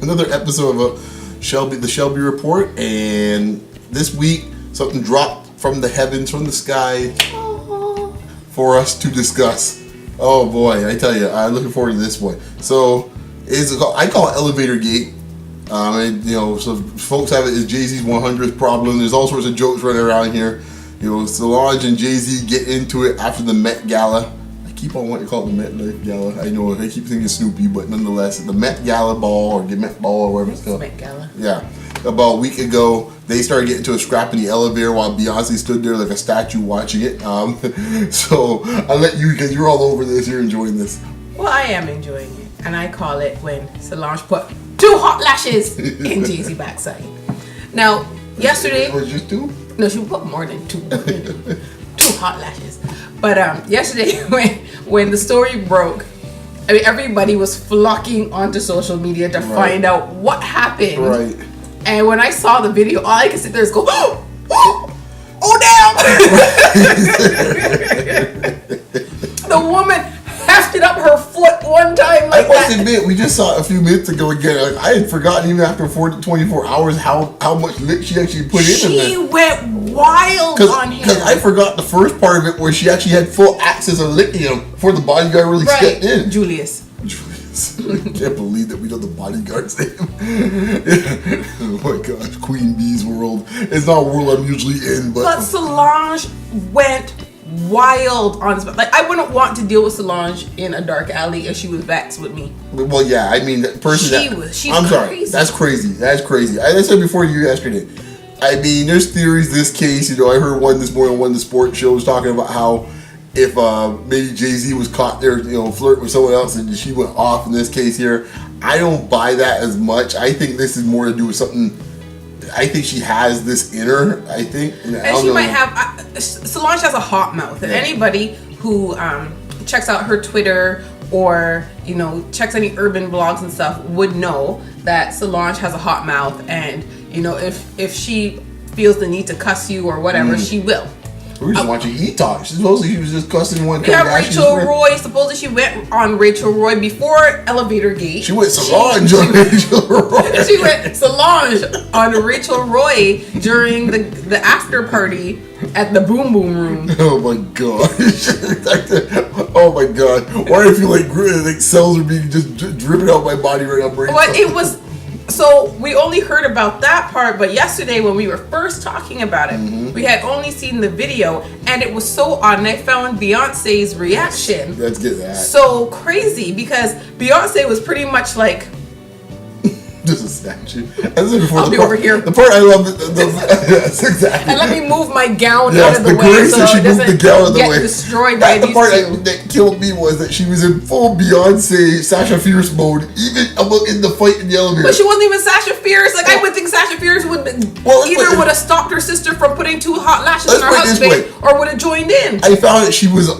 another episode of ShellBee, the ShellBee Report, and this week something dropped from the heavens, from the sky, for us to discuss. Oh boy, I tell you, I'm looking forward to this one. So, I call it Elevator Gate. And, so folks have it as Jay-Z's 100th problem. There's all sorts of jokes running around here. Solange and Jay-Z get into it after the Met Gala. I keep on wanting to call it the Met Life Gala. I know, I keep thinking Snoopy, but nonetheless, the Met Gala ball, or the Met Ball, or whatever it's called. Met Gala. Yeah. About a week ago, they started getting into a scrap in the elevator while Beyonce stood there like a statue watching it. So, I'll let you, because you're all over this, you're enjoying this. Well, I am enjoying it. And I call it when Solange put 2 hot lashes in Jay-Z backside. Now, yesterday... It was just 2? No, she put more than 2. 2 hot lashes. But yesterday, when the story broke, I mean, everybody was flocking onto social media to find out what happened. Right. And when I saw the video, all I could sit there is go, oh damn! The woman hefted up her foot one time like that. I must admit, we just saw it a few minutes ago again. Like, I had forgotten even after 24 hours how much lip she actually put into that. She went wild on him. Because I forgot the first part of it where she actually had full access of licking him before the bodyguard really stepped in. Julius. I can't believe that we know the bodyguard's name. Oh my gosh, Queen Bee's world. It's not a world I'm usually in, but Solange went wild on this. Like, I wouldn't want to deal with Solange in a dark alley if she was vexed with me. Well, yeah, I mean, that person. I'm sorry, that's crazy. That's crazy. I said before you yesterday. I mean, there's theories. This case, I heard one this morning on one of the sports shows talking about how if maybe Jay-Z was caught there, flirting with someone else and she went off in this case here. I don't buy that as much. I think this is more to do with something. I think she has this in her, I think. And she might have... Solange has a hot mouth. And anybody who checks out her Twitter or, checks any urban blogs and stuff would know that Solange has a hot mouth. And, if she feels the need to cuss you or whatever, she will. We were just watching E-Talk. Supposedly she was just cussing one. Yeah, Rachel Roy. Supposedly she went on Rachel Roy before Elevator Gate. She went Solange on Rachel Roy. She went Solange on Rachel Roy during the after party at the Boom Boom Room. Oh my gosh. Oh my god. Why do I feel like cells are being just dripping out my body right now? But it was... So we only heard about that part, but yesterday when we were first talking about it, we had only seen the video, and it was so odd. And I found Beyonce's reaction Let's get that. so crazy because Beyonce was pretty much like, just a statue. I'll be over here. The part I love, yes, exactly. And let me move my gown out of the way so she it moved the gown out of the get way. destroyed by the these part two. that killed me was that she was in full Beyonce, Sasha Fierce mode, even in the fight in the elevator. But she wasn't even Sasha Fierce. Like, I would think Sasha Fierce would would have stopped her sister from putting 2 hot lashes on her husband, or would have joined in. I found that she was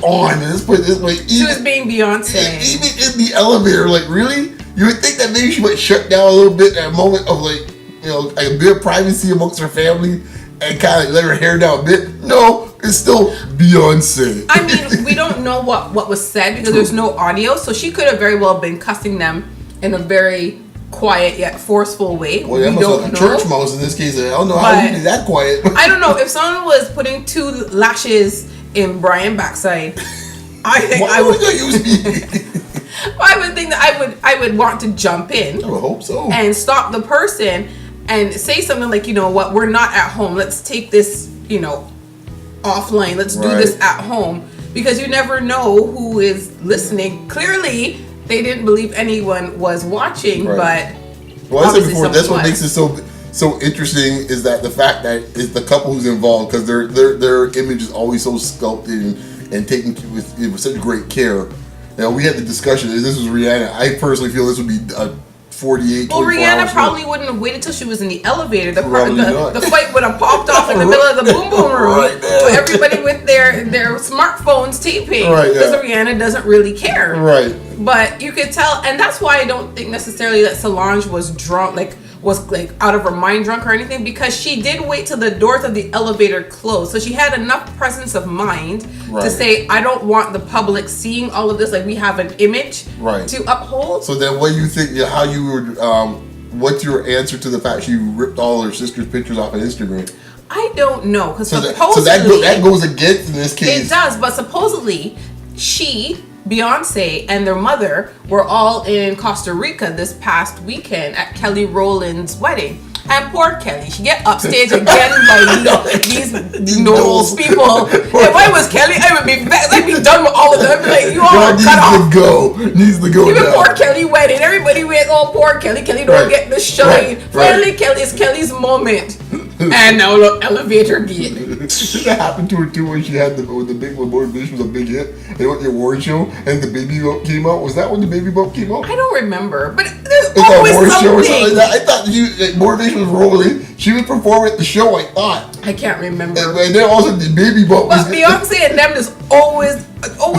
on. Let's put it this way. She was being Beyonce. Even in the elevator, like, really? You would think that maybe she might shut down a little bit at a moment of like a bit of privacy amongst her family and kind of let her hair down a bit. No, it's still Beyonce. I mean, we don't know what was said because there's no audio, so she could have very well been cussing them in a very quiet yet forceful way. Well, that must have been church mouse in this case. I don't know how you did that quiet. I don't know if someone was putting 2 lashes in Brian backside. I think I would use me. I would think that I would want to jump in. I would hope so. And stop the person and say something like, what, we're not at home. Let's take this, offline. Let's do this at home. Because you never know who is listening. Clearly, they didn't believe anyone was watching, but I said before, that's what makes it so interesting is that the fact that it's the couple who's involved, because their image is always so sculpted and taken with such great care. We had the discussion. This was Rihanna. I personally feel this would be a 48, 24 Rihanna hours probably wouldn't have waited till she was in the elevator. The fight would have popped off in the middle of the Boom Boom Room. Everybody with their smartphones taping. Because Rihanna doesn't really care. Right. But you could tell, and that's why I don't think necessarily that Solange was drunk, was out of her mind drunk or anything, because she did wait till the doors of the elevator closed. So she had enough presence of mind to say, I don't want the public seeing all of this. Like, we have an image to uphold. So then what do you think, how you would, what's your answer to the fact she ripped all her sister's pictures off of Instagram? I don't know, because that goes against in this case. It does, but supposedly Beyonce and their mother were all in Costa Rica this past weekend at Kelly Rowland's wedding. And poor Kelly, she get upstage again by these Knowles people. If I was Kelly, I would be vexed. I'd be done with all of them. I'd be like, you all are cut off. Needs to go. Even poor Kelly wedding. Everybody went, oh, poor Kelly. Kelly don't get the shine. Finally, it's Kelly's moment. And now look, elevator gate. That happened to her too when she had the big one. Motivation was a big hit. They went to the award show and the baby bump came out. Was that when the baby bump came out? I don't remember, but there's always something. Show or something like that. I thought Motivation was rolling. She was performing at the show. I thought. I can't remember. And then also the baby bump. But Beyonce and them just always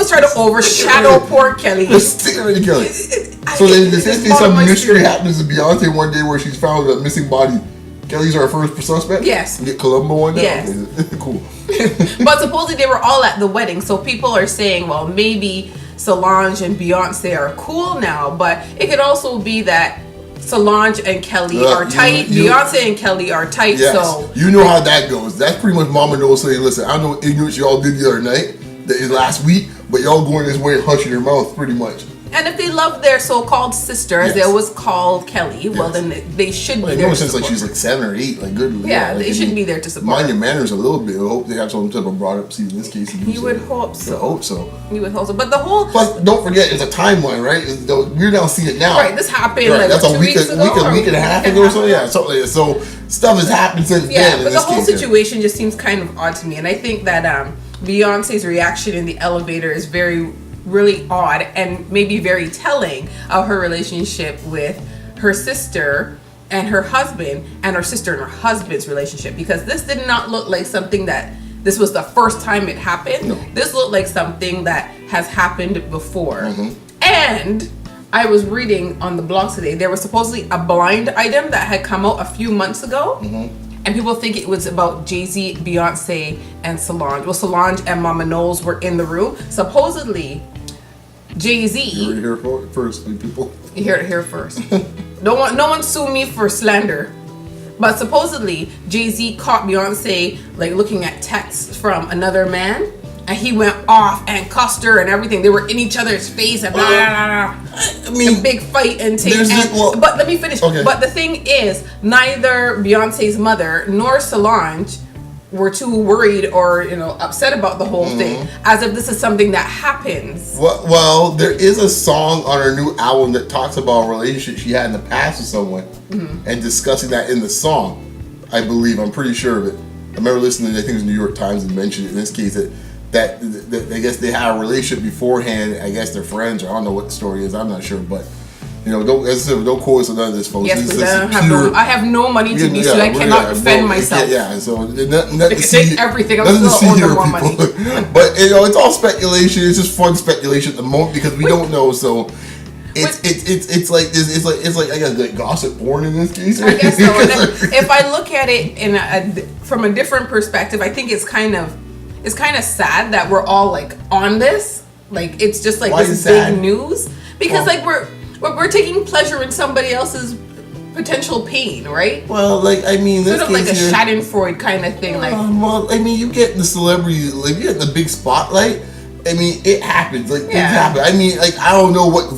try to overshadow poor Kelly. Kelly. So then they say some mystery happens to Beyonce one day where she's found a missing body. Kelly's our first suspect? Yes. Get Columbo on that? Yes. Cool. But supposedly they were all at the wedding, so people are saying, well, maybe Solange and Beyonce are cool now, but it could also be that Solange and Kelly are tight, Beyonce and Kelly are tight, so... You know how that goes. That's pretty much Mama Knowles saying, listen, I don't know what ignorance y'all did the other night, last week, but y'all going this way and hushing your mouth pretty much. And if they love their so-called sister, as they always call Kelly, well, then they should be there to since support. Like she's like 7 or 8, like good. Yeah, they should be there to support. Mind your manners a little bit. I hope they have some type of brought up seat in this case. You would hope so. I hope so. You would hope so. But the whole... Plus, don't forget, it's a timeline, right? We're now seeing it now. Right, this happened that's a week and a half ago or so. Yeah, something like that. So stuff has happened since then. Yeah, but the whole situation just seems kind of odd to me. And I think that Beyonce's reaction in the elevator is really odd and maybe very telling of her relationship with her sister and her husband, and her sister and her husband's relationship, because this did not look like something that this was the first time it happened. No. This looked like something that has happened before. And I was reading on the blog today, there was supposedly a blind item that had come out a few months ago. And people think it was about Jay-Z, Beyonce, and Solange. Well, Solange and Mama Knowles were in the room. Supposedly, Jay-Z... You heard it here first, people. You heard it here first. No one sue me for slander. But supposedly, Jay-Z caught Beyonce looking at texts from another man. And he went off and cussed her and everything. They were in each other's face and blah, blah, blah. I mean, a big fight and but let me finish. Okay. But the thing is, neither Beyonce's mother nor Solange were too worried or upset about the whole thing, as if this is something that happens. Well, there is a song on her new album that talks about a relationship she had in the past with someone, and discussing that in the song. I believe, I'm pretty sure of it. I remember listening to, I think it was New York Times, and mentioned it in this case that I guess they had a relationship beforehand. I guess they're friends, or I don't know what the story is. I'm not sure, but don't quote us on none of this, folks. Yes, I have no money to be, so I cannot defend myself. So nothing to see everything. I'm still owing more money. But it's all speculation. It's just fun speculation at the moment because we don't know. So it's like I guess like gossip porn in this case. I guess so. If I look at it from a different perspective, I think it's kind of sad that we're all on this. It's just this big news because we're taking pleasure in somebody else's potential pain, right? Well, I mean, sort of like a Schadenfreude kind of thing. You get the celebrity, you get the big spotlight. I mean, it happens. Things happen. I mean, I don't know what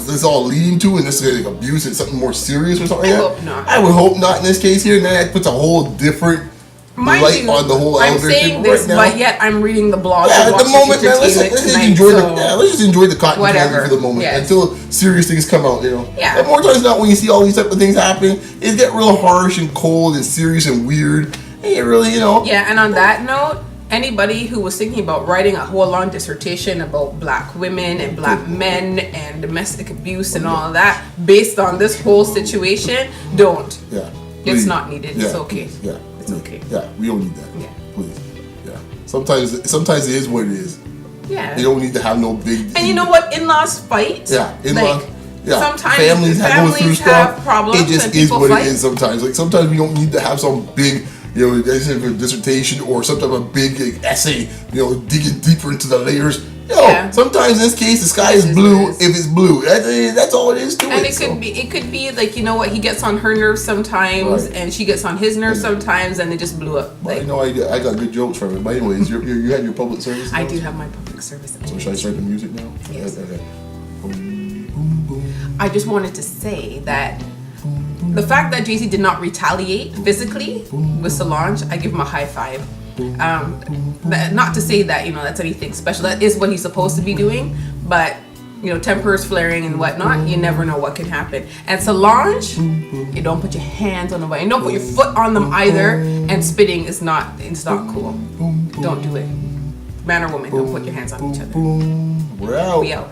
this all leading to, and this is abuse and something more serious or something. I would hope not in this case here. And then that puts a whole different light on the whole I'm saying this, right, but yet I'm reading the blog. Yeah, at the moment, man, let's just enjoy the cotton candy for the moment until serious things come out. Yeah. And more times than not, when you see all these type of things happen, it get real harsh and cold and serious and weird. And it really, Yeah, and on that note, anybody who was thinking about writing a whole long dissertation about black women and black men and domestic abuse and all of that based on this whole situation, don't. Yeah. It's not needed. It's okay. Yeah. It's okay. Yeah, we don't need that. Yeah. Please. Yeah. Sometimes it is what it is. Yeah. You don't need to have no big. And you know what? In-laws fight. Yeah, in-laws. Like, yeah, sometimes families go through have stuff. problems. It just and is people what fight. it is sometimes. Like sometimes we don't need to have some big, dissertation or some type of big essay, digging deeper into the layers. Sometimes in this case the sky is blue if it's blue. That's all it is to it. And it could be like, you know what, he gets on her nerves sometimes, and she gets on his nerves sometimes, and it just blew up. Well, I got good jokes from it. But anyways, you had your public service. I do have my public service. So should I start the music now? Yes. Okay. Boom, boom, boom. I just wanted to say that the fact that Jay-Z did not retaliate physically with Solange, I give him a high five. Not to say that that's anything special. That is what he's supposed to be doing, but tempers flaring and whatnot, you never know what can happen. And Solange, you don't put your hands on nobody. You don't put your foot on them either. And spitting is not cool. Don't do it. Man or woman, don't put your hands on each other. We're out. We out.